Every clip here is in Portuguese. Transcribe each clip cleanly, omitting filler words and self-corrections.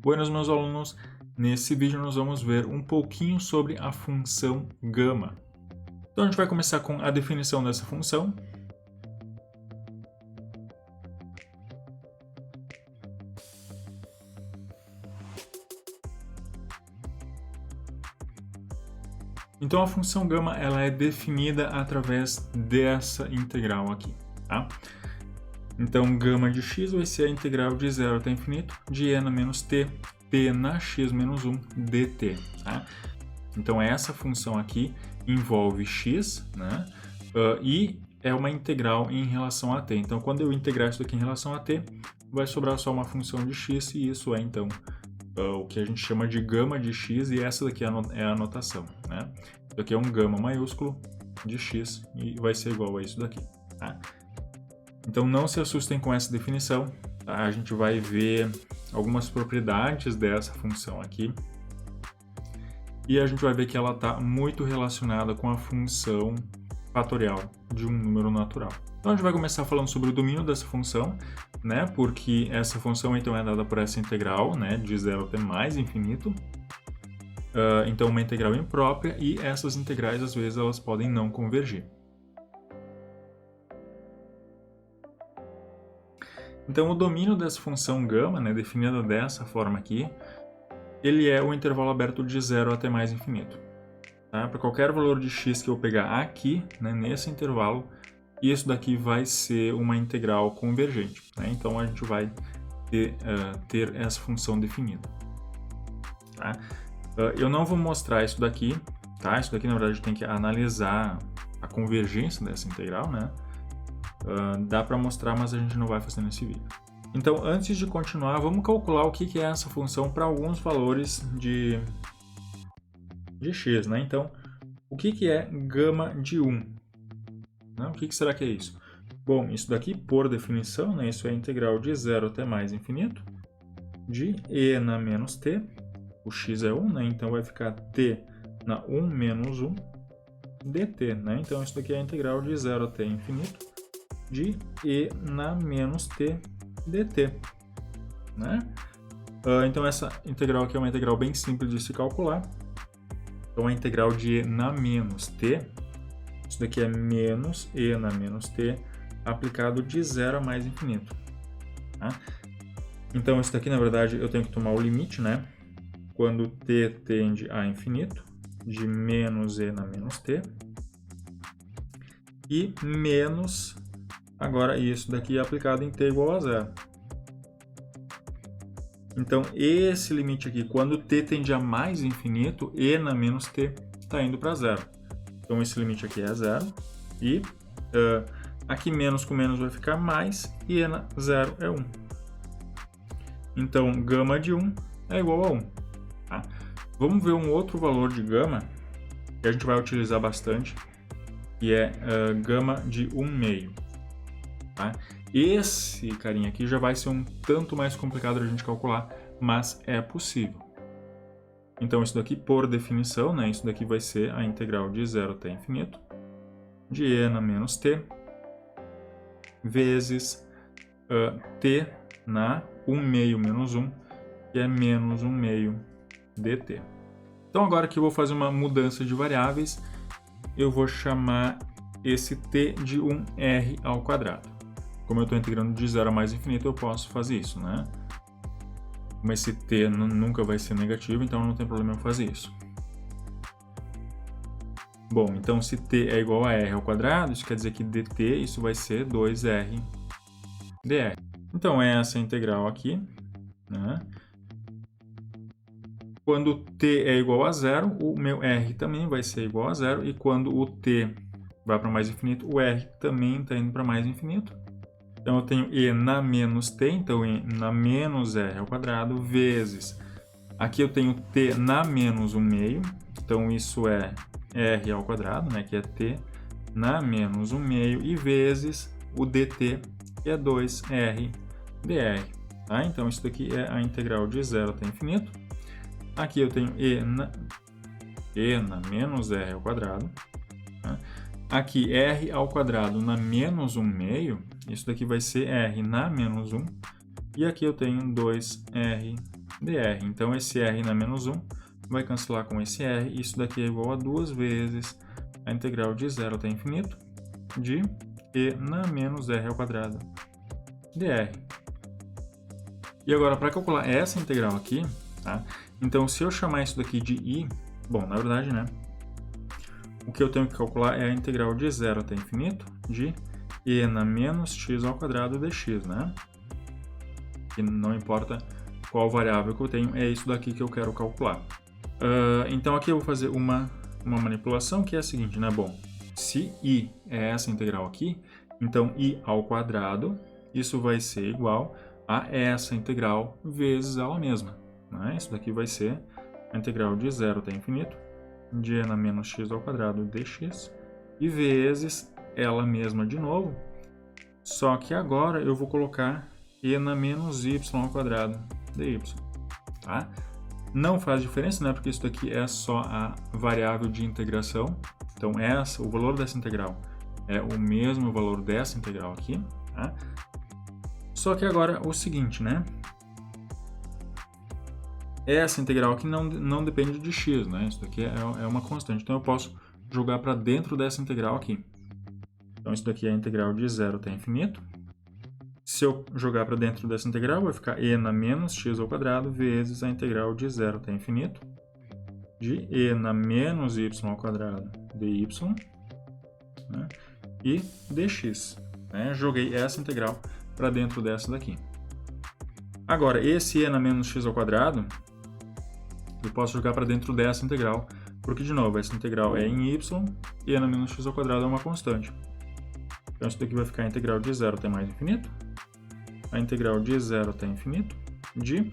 Buenas, meus alunos! Nesse vídeo nós vamos ver um pouquinho sobre a função gama. Então a gente vai começar com a definição dessa função. Então a função gama ela é definida através dessa integral aqui, tá? Então gama de x vai ser a integral de 0 até infinito de n menos t, p na x menos 1 dt, tá? Então essa função aqui envolve x, né? E é uma integral em relação a t. Então quando eu integrar isso aqui em relação a t, vai sobrar só uma função de x e isso é então o que a gente chama de gama de x, e essa daqui é a notação, né? Isso aqui é um gama maiúsculo de x e vai ser igual a isso daqui, tá? Então não se assustem com essa definição, tá? A gente vai ver algumas propriedades dessa função aqui e a gente vai ver que ela está muito relacionada com a função fatorial de um número natural. Então a gente vai começar falando sobre o domínio dessa função, né? Porque essa função então é dada por essa integral, né? De 0 até mais infinito. Então uma integral imprópria, e essas integrais às vezes elas podem não convergir. Então o domínio dessa função gama, né, definida dessa forma aqui, ele é o intervalo aberto de 0 até mais infinito. Tá? Para qualquer valor de x que eu pegar aqui, né, nesse intervalo, isso daqui vai ser uma integral convergente, né? Então a gente vai ter essa função definida. Tá? Eu não vou mostrar isso daqui, tá? Isso daqui na verdade tem que analisar a convergência dessa integral, né? Dá para mostrar, mas a gente não vai fazer nesse vídeo. Então, antes de continuar, vamos calcular o que é essa função para alguns valores de x, né? Então, o que é gama de 1? Né? O que será que é isso? Bom, isso daqui, por definição, né? Isso é a integral de 0 até mais infinito de e na menos t. O x é 1, né? Então vai ficar t na 1 menos 1 dt, né? Então isso daqui é a integral de 0 até infinito de e na menos t dt, né? Então essa integral aqui é uma integral bem simples de se calcular. Então a integral de e na menos t, isso daqui é menos e na menos t aplicado de 0 a mais infinito, tá? Então isso daqui na verdade eu tenho que tomar o limite, né? Quando t tende a infinito, de menos e na menos t, e menos, agora isso daqui é aplicado em t igual a 0. Então esse limite aqui, quando t tende a mais infinito, e na menos t está indo para 0. Então esse limite aqui é 0, e aqui menos com menos vai ficar mais, e e na 0 é 1. Então gama de 1 é igual a 1. Tá? Vamos ver um outro valor de gama que a gente vai utilizar bastante, que é gama de 1 meio. Tá? Esse carinha aqui já vai ser um tanto mais complicado de a gente calcular, mas é possível. Então isso daqui, por definição, né, isso daqui vai ser a integral de 0 até infinito de e na menos t vezes t na 1 meio menos 1, que é menos 1 meio dt. Então agora que eu vou fazer uma mudança de variáveis, eu vou chamar esse t de 1r ao quadrado. Como eu estou integrando de 0 a mais infinito, eu posso fazer isso, né? Como esse t nunca vai ser negativo, então não tem problema eu fazer isso. Bom, então se t é igual a r ao quadrado, isso quer dizer que dt, isso vai ser 2r dr. Então é essa integral aqui, né? Quando t é igual a 0, o meu r também vai ser igual a 0, e quando o t vai para mais infinito, o r também está indo para mais infinito. Então eu tenho e na menos t, então e na menos r ao quadrado, vezes, aqui eu tenho t na menos 1 meio, então isso é r ao quadrado, né, que é t na menos 1 meio, e vezes o dt, que é 2r dr. Tá? Então isso daqui é a integral de 0 até infinito. Aqui eu tenho e na menos r ao quadrado. Tá? Aqui r ao quadrado na menos 1 meio, isso daqui vai ser r na menos 1. E aqui eu tenho 2r dr. Então, esse r na menos 1 vai cancelar com esse r. Isso daqui é igual a 2 vezes a integral de 0 até infinito de e na menos r ao quadrado dr. E agora, para calcular essa integral aqui, tá? Então, se eu chamar isso daqui de i, bom, na verdade, né? O que eu tenho que calcular é a integral de 0 até infinito de e na menos x ao quadrado dx, né? E não importa qual variável que eu tenho, é isso daqui que eu quero calcular. Então, aqui eu vou fazer uma manipulação que é a seguinte, né? Bom, se i é essa integral aqui, então i ao quadrado, isso vai ser igual a essa integral vezes ela mesma, né? Isso daqui vai ser a integral de 0 até infinito de e na menos x ao quadrado dx e vezes ela mesma de novo, só que agora eu vou colocar e na menos y ao quadrado dy, tá? Não faz diferença, né? Porque isso daqui é só a variável de integração, então o valor dessa integral é o mesmo valor dessa integral aqui, tá? Só que agora o seguinte, né? Essa integral aqui não depende de x, né? Isso daqui é uma constante. Então, eu posso jogar para dentro dessa integral aqui. Então, isso daqui é a integral de 0 até infinito. Se eu jogar para dentro dessa integral, vai ficar e na menos x ao quadrado vezes a integral de 0 até infinito de e na menos y ao quadrado dy, né? E dx, né? Joguei essa integral para dentro dessa daqui. Agora, esse e na menos x ao quadrado, eu posso jogar para dentro dessa integral, porque, de novo, essa integral é em y, e na menos x ao quadrado é uma constante. Então, isso daqui vai ficar a integral de 0 até mais infinito, a integral de 0 até infinito, de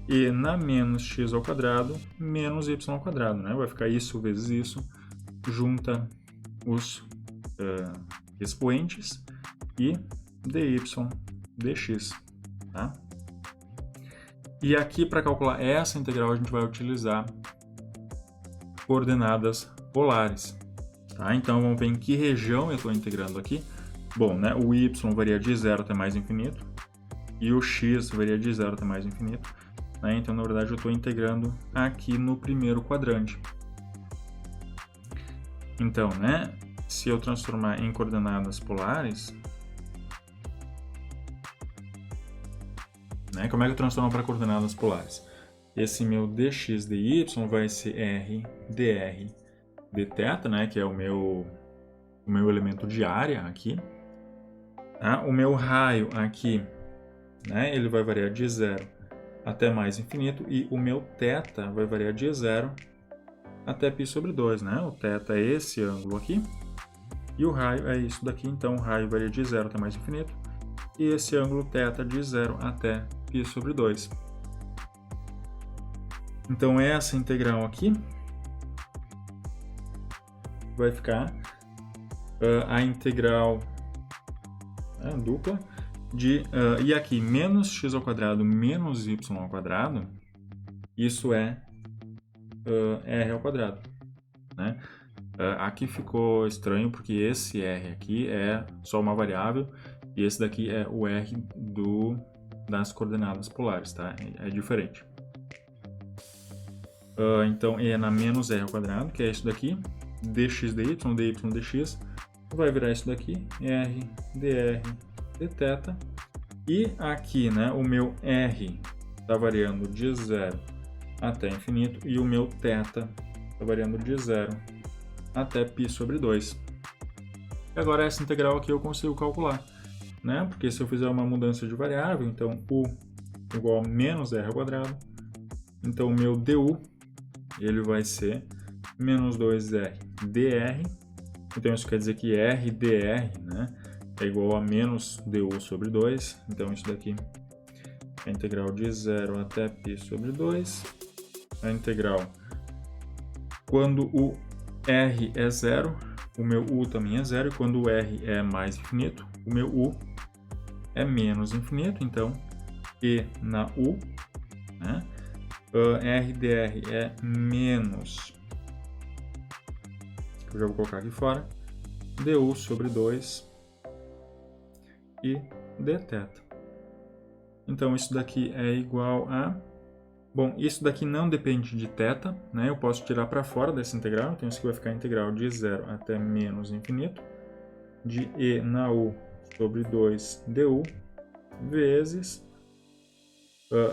e na menos x ao quadrado menos y ao quadrado, né? Vai ficar isso vezes isso, junta os expoentes, e dy dx, tá? E aqui, para calcular essa integral, a gente vai utilizar coordenadas polares, tá? Então, vamos ver em que região eu estou integrando aqui. Bom, né, o y varia de 0 até mais infinito, e o x varia de 0 até mais infinito, né? Então, na verdade, eu estou integrando aqui no primeiro quadrante. Então, né, se eu transformar em coordenadas polares, né, como é que eu transformo para coordenadas polares? Esse meu dx dy vai ser r dr dθ, né, que é o meu elemento de área aqui. Tá? O meu raio aqui, né, ele vai variar de 0 até mais infinito, e o meu θ vai variar de 0 até π sobre 2, né? O θ é esse ângulo aqui, e o raio é isso daqui, então o raio varia de 0 até mais infinito, e esse ângulo θ de 0 até π sobre 2. Então, essa integral aqui vai ficar a integral dupla de... e aqui, menos x ao quadrado menos y ao quadrado, isso é r ao quadrado, né? Aqui ficou estranho porque esse r aqui é só uma variável e esse daqui é o r das coordenadas polares, tá? É diferente. Então, e é na menos r ao quadrado, que é isso daqui, dx dy, dy dx, vai virar isso daqui, r dr dθ, e aqui, né, o meu r está variando de 0 até infinito, e o meu θ está variando de 0 até π sobre 2. E agora essa integral aqui eu consigo calcular, né? Porque se eu fizer uma mudança de variável, então u igual a menos r ao quadrado, então o meu du ele vai ser menos 2r dr, então isso quer dizer que r dr, né, é igual a menos du sobre 2, então isso daqui é a integral de 0 até π sobre 2, a integral, quando o r é 0, o meu u também é 0, e quando o r é mais infinito, o meu u é menos infinito, então e na u, né, r dr é menos, eu já vou colocar aqui fora, du sobre 2 e dθ. Então, isso daqui é igual a Bom, isso daqui não depende de θ, né? Eu posso tirar para fora dessa integral, então isso aqui vai ficar integral de 0 até menos infinito, de e na u sobre 2 du, vezes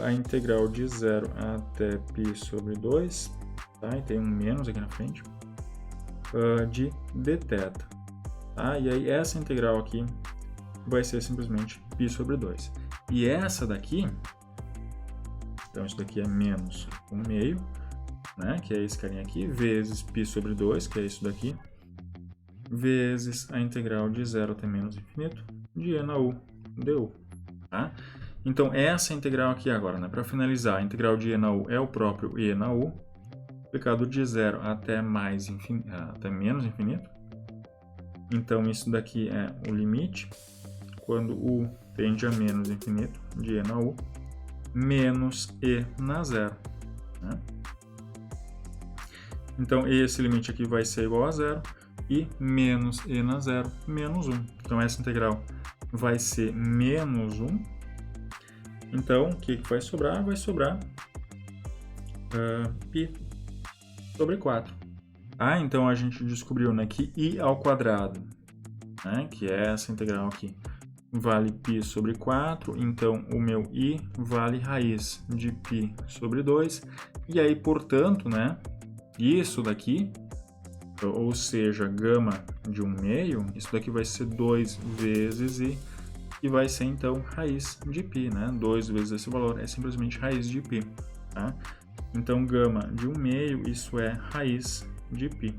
a integral de 0 até π sobre 2, tá? E tem um menos aqui na frente, de dθ. Tá? E aí essa integral aqui vai ser simplesmente π sobre 2. E essa daqui, então isso daqui é menos 1/2, né, que é esse carinha aqui, vezes π sobre 2, que é isso daqui, vezes a integral de 0 até menos infinito de e na u du. Tá? Então essa integral aqui agora, né, para finalizar, a integral de e na u é o próprio e na u, aplicado de 0 até menos infinito. Então isso daqui é o limite, quando u tende a menos infinito, de e na u, menos e na 0. Né? Então esse limite aqui vai ser igual a 0, e menos e na 0, menos 1. Então essa integral vai ser menos 1. Então o que vai sobrar? Vai sobrar π sobre 4. Então a gente descobriu, né, que i ao quadrado, né, que é essa integral aqui, vale π sobre 4, então o meu i vale raiz de π sobre 2, e aí, portanto, né, isso daqui, ou seja, gama de 1/2, isso daqui vai ser 2 vezes i, e vai ser, então, raiz de π, né, 2 vezes esse valor é simplesmente raiz de π, tá? Então, gama de 1/2, isso é raiz de π.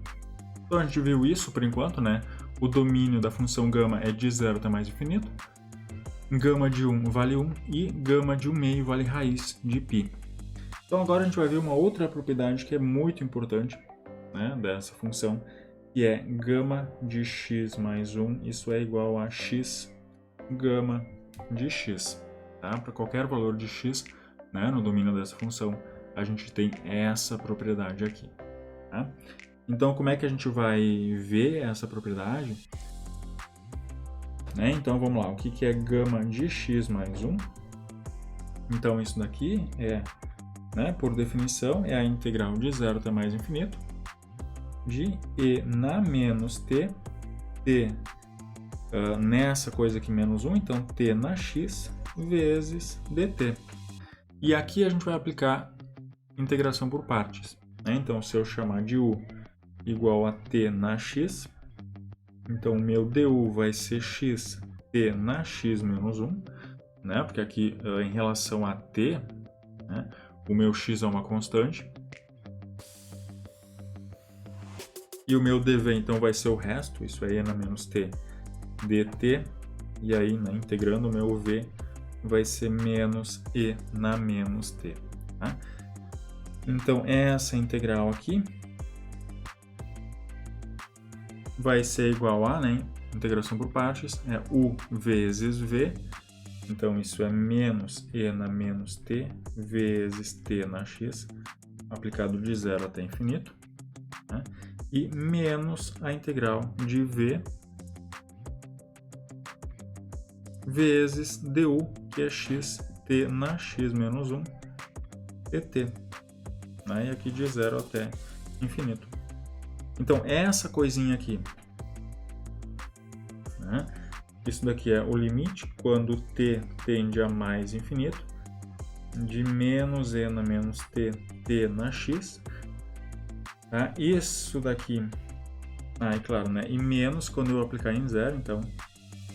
Então, a gente viu isso por enquanto, né? O domínio da função gama é de 0 até mais infinito. Gama de 1 vale 1 e gama de 1/2 vale raiz de π. Então, agora a gente vai ver uma outra propriedade que é muito importante, né, dessa função, que é gama de x mais 1, isso é igual a x gama de x. Tá? Para qualquer valor de x, né, no domínio dessa função, a gente tem essa propriedade aqui. Tá? Então, como é que a gente vai ver essa propriedade? Né? Então, vamos lá. O que é gama de x mais 1? Então, isso daqui é, né, por definição, é a integral de 0 até mais infinito de e na menos t, nessa coisa aqui menos 1, então t na x vezes dt. E aqui a gente vai aplicar integração por partes. Né? Então, se eu chamar de u igual a t na x, então o meu du vai ser x t na x menos 1, né? Porque aqui em relação a t, né, o meu x é uma constante. E o meu dv então vai ser o resto, isso aí é na menos t dt, e aí, né, integrando, o meu v vai ser menos e na menos t. Tá? Então, essa integral aqui vai ser igual a, né, integração por partes, é u vezes v, então isso é menos e na menos t vezes t na x, aplicado de 0 até infinito, né, e menos a integral de v vezes du, que é x t na x menos 1 dt. Né, e aqui de 0 até infinito. Então, essa coisinha aqui, né, isso daqui é o limite quando t tende a mais infinito, de menos e na menos t, t na x. Tá? Isso daqui, e claro, né, e menos quando eu aplicar em 0, então,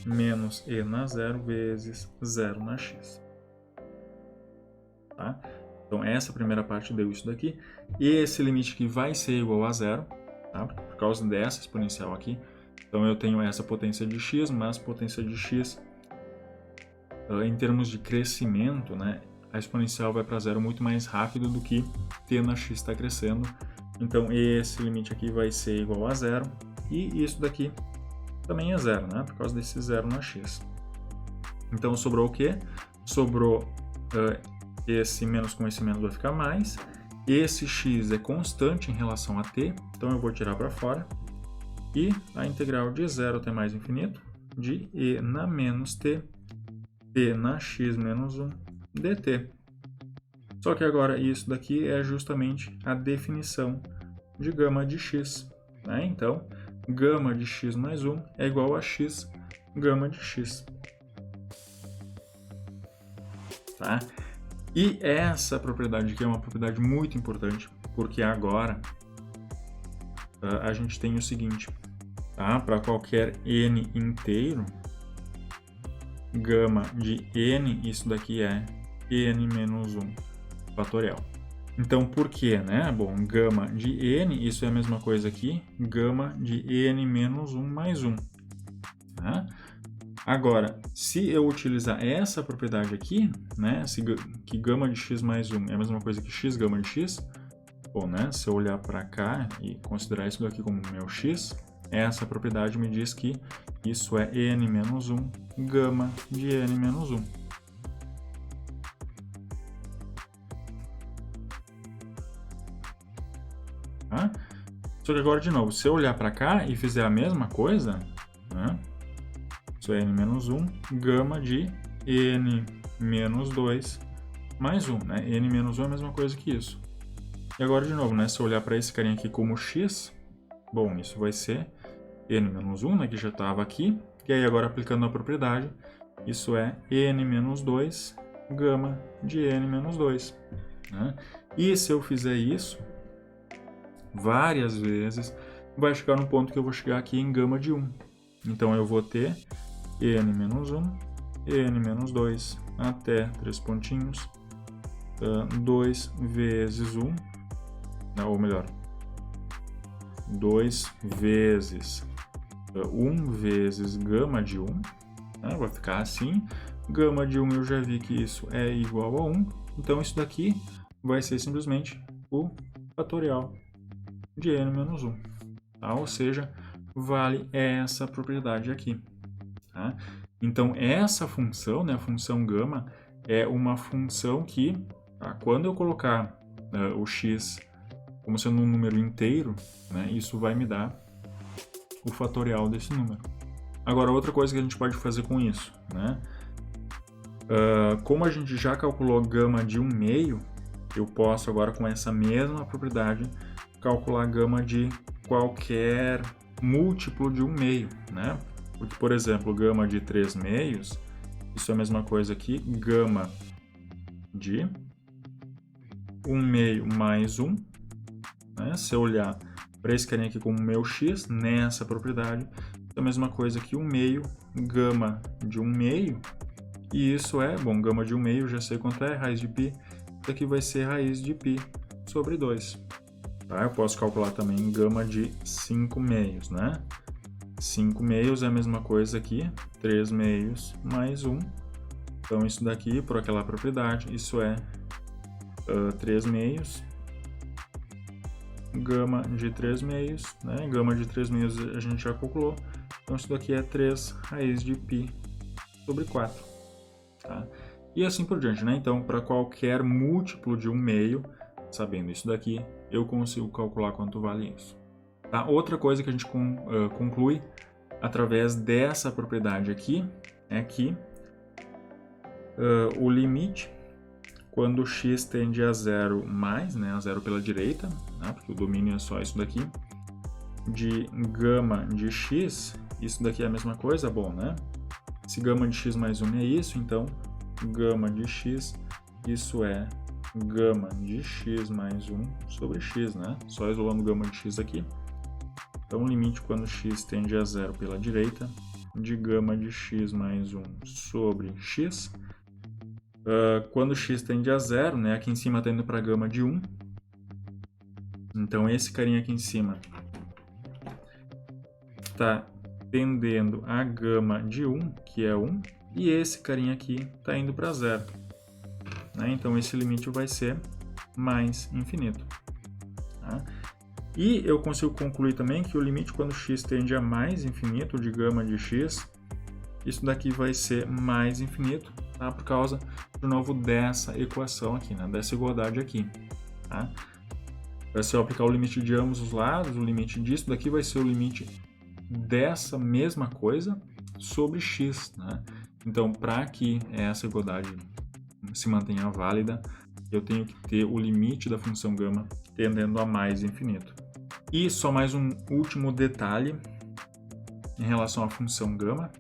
menos e na 0 vezes 0 na x. Tá? Então, essa primeira parte deu isso daqui. E esse limite aqui vai ser igual a 0, tá? Por causa dessa exponencial aqui. Então, eu tenho essa potência de x, mas potência de x, em termos de crescimento, né, a exponencial vai para 0 muito mais rápido do que t na x está crescendo. Então, esse limite aqui vai ser igual a 0. E isso daqui também é 0, né? Por causa desse 0 na x. Então, sobrou o quê? Sobrou esse menos com esse menos vai ficar mais. Esse x é constante em relação a t, então eu vou tirar para fora. E a integral de 0 até mais infinito, de e na menos t, t na x menos 1, dt. Só que agora isso daqui é justamente a definição de gama de x, né? Então, gama de x mais 1 é igual a x gama de x. Tá? E essa propriedade aqui é uma propriedade muito importante, porque agora a gente tem o seguinte, tá? Para qualquer n inteiro, gama de n, isso daqui é n menos 1 fatorial. Então, por quê, né? Bom, gama de n, isso é a mesma coisa aqui, gama de n menos 1 mais 1. Tá? Agora, se eu utilizar essa propriedade aqui, né, que gama de x mais 1 é a mesma coisa que x gama de x, bom, né, se eu olhar para cá e considerar isso daqui como meu x, essa propriedade me diz que isso é n menos 1 gama de n menos 1. Tá? Só que agora, de novo, se eu olhar para cá e fizer a mesma coisa, né, isso é n menos 1 gama de n menos 2 mais 1, né? N menos 1 é a mesma coisa que isso. E agora, de novo, né? Se eu olhar para esse carinha aqui como x, bom, isso vai ser n menos 1, né? Que já estava aqui. E aí, agora, aplicando a propriedade, isso é n menos 2 gama de n menos 2. Né? E se eu fizer isso várias vezes, vai chegar no ponto que eu vou chegar aqui em gama de 1. Então, eu vou ter n menos 1, n menos 2, até 3 pontinhos, 2 vezes 1, ou melhor, 2 vezes 1 vezes gama de 1, né? Vai ficar assim, gama de 1 eu já vi que isso é igual a 1, então isso daqui vai ser simplesmente o fatorial de n menos 1, tá? Ou seja, vale essa propriedade aqui. Tá? Então, essa função, né, a função gama, é uma função que, tá, quando eu colocar o x como sendo um número inteiro, né, isso vai me dar o fatorial desse número. Agora, outra coisa que a gente pode fazer com isso, né? Como a gente já calculou gama de 1 meio, eu posso agora, com essa mesma propriedade, calcular gama de qualquer múltiplo de 1 meio, né? Porque, por exemplo, gama de 3 meios, isso é a mesma coisa aqui, gama de 1 meio mais 1. Né? Se eu olhar para esse carinha aqui como meu x, nessa propriedade, é a mesma coisa que 1 meio, gama de 1 meio. E isso é, bom, gama de 1 meio, já sei quanto é, raiz de π. Isso aqui vai ser raiz de π sobre 2. Tá? Eu posso calcular também gama de 5 meios, né? 5 meios é a mesma coisa aqui, 3 meios mais 1. Então, isso daqui, por aquela propriedade, isso é 3 meios, gama de 3 meios, né? Gama de 3 meios a gente já calculou. Então, isso daqui é 3 raiz de π sobre 4. Tá? E assim por diante, né? Então, para qualquer múltiplo de 1 meio, sabendo isso daqui, eu consigo calcular quanto vale isso. Tá? Outra coisa que a gente conclui através dessa propriedade aqui é que o limite, quando x tende a 0 mais, né, a 0 pela direita, né, porque o domínio é só isso daqui, de gama de x, isso daqui é a mesma coisa, bom, né? Se gama de x mais 1 é isso, então gama de x, isso é gama de x mais 1 sobre x, né? Só isolando gama de x aqui. Então, o limite quando x tende a 0 pela direita, de gama de x mais 1 sobre x. Quando x tende a 0, né, aqui em cima está indo para a gama de 1. Então, esse carinha aqui em cima está tendendo a gama de 1, que é 1. E esse carinha aqui está indo para 0. Né? Então, esse limite vai ser mais infinito. Tá? E eu consigo concluir também que o limite quando x tende a mais infinito de gama de x, isso daqui vai ser mais infinito, tá? Por causa, de novo, dessa equação aqui, né? Dessa igualdade aqui. Tá? Se eu aplicar o limite de ambos os lados, o limite disso daqui vai ser o limite dessa mesma coisa sobre x. Né? Então, para que essa igualdade se mantenha válida, eu tenho que ter o limite da função gama tendendo a mais infinito. E só mais um último detalhe em relação à função gama.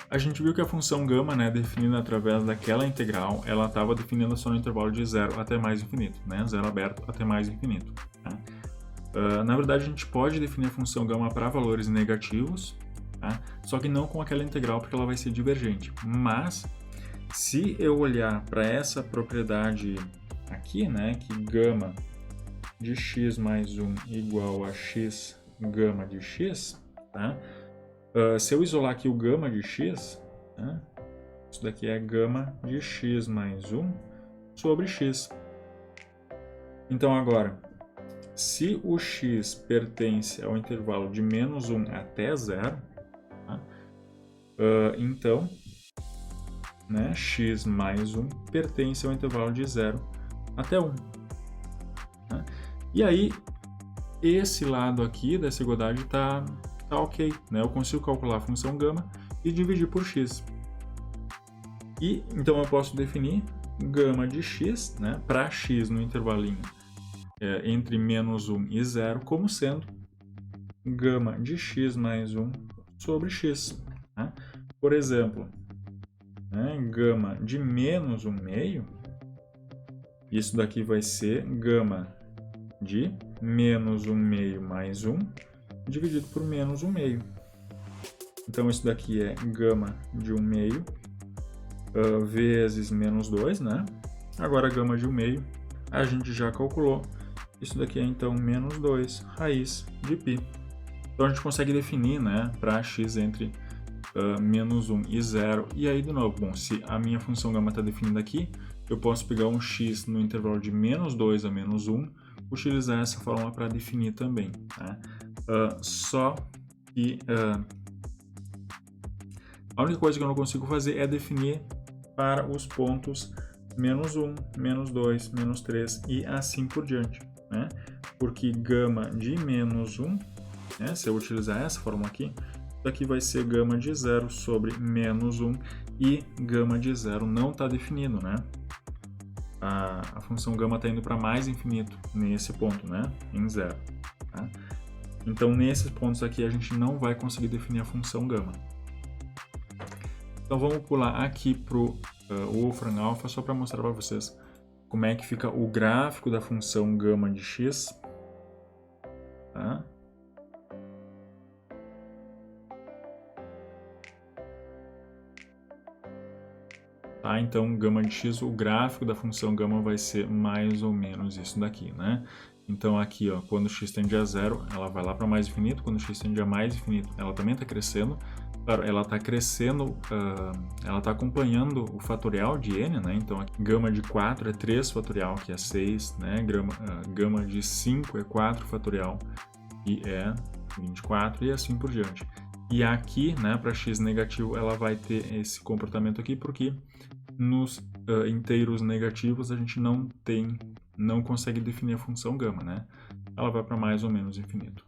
A gente viu que a função gama, né, definida através daquela integral, ela estava definida só no intervalo de 0 até mais infinito, né, 0 aberto até mais infinito. Tá? Na verdade, a gente pode definir a função gama para valores negativos, tá? Só que não com aquela integral, porque ela vai ser divergente. Mas, se eu olhar para essa propriedade aqui, né, que gama de x mais 1 igual a x gama de x, tá? Se eu isolar aqui o gama de x, né, isso daqui é gama de x mais 1 sobre x. Então agora, se o x pertence ao intervalo de menos 1 até 0, tá? Então, né, x mais 1 pertence ao intervalo de 0 até 1. Tá? E aí, esse lado aqui dessa igualdade está ok, né? Eu consigo calcular a função gama e dividir por x. E então eu posso definir gama de x, né, para x no intervalinho entre menos 1 e 0 como sendo gama de x mais 1 sobre x. Né? Por exemplo, né, gama de menos 1 meio, isso daqui vai ser gama de menos 1 meio mais 1 dividido por menos 1 meio. Então, isso daqui é gama de 1 meio vezes menos 2, né? Agora, gama de 1 meio, a gente já calculou. Isso daqui é, então, menos 2 raiz de π. Então, a gente consegue definir, né, para x entre menos 1 e 0. E aí, de novo, bom, se a minha função gama está definida aqui, eu posso pegar um x no intervalo de menos 2 a menos 1, utilizar essa fórmula para definir também. Tá? Só que a única coisa que eu não consigo fazer é definir para os pontos menos 1, menos 2, menos 3 e assim por diante. Né? Porque gama de menos 1, né, se eu utilizar essa fórmula aqui, daqui vai ser gama de 0 sobre menos 1 e gama de 0 não está definido, né? A função gama está indo para mais infinito nesse ponto, né? Em 0. Tá? Então, nesses pontos aqui, a gente não vai conseguir definir a função gama. Então, vamos pular aqui para o Wolfram Alpha, só para mostrar para vocês como é que fica o gráfico da função gama de x. Tá? Tá? Então, gama de x, o gráfico da função gama vai ser mais ou menos isso daqui, né? Então, aqui, ó, quando x tende a 0, ela vai lá para mais infinito. Quando x tende a mais infinito, ela também está crescendo. Claro, ela está crescendo, ela está acompanhando o fatorial de n, né? Então, aqui, gama de 4 é 3 fatorial, que é 6, né? Gama de 5 é 4 fatorial, que é 24, e assim por diante. E aqui, né, para x negativo, ela vai ter esse comportamento aqui, porque nos inteiros negativos a gente não consegue definir a função gama, né? Ela vai para mais ou menos infinito.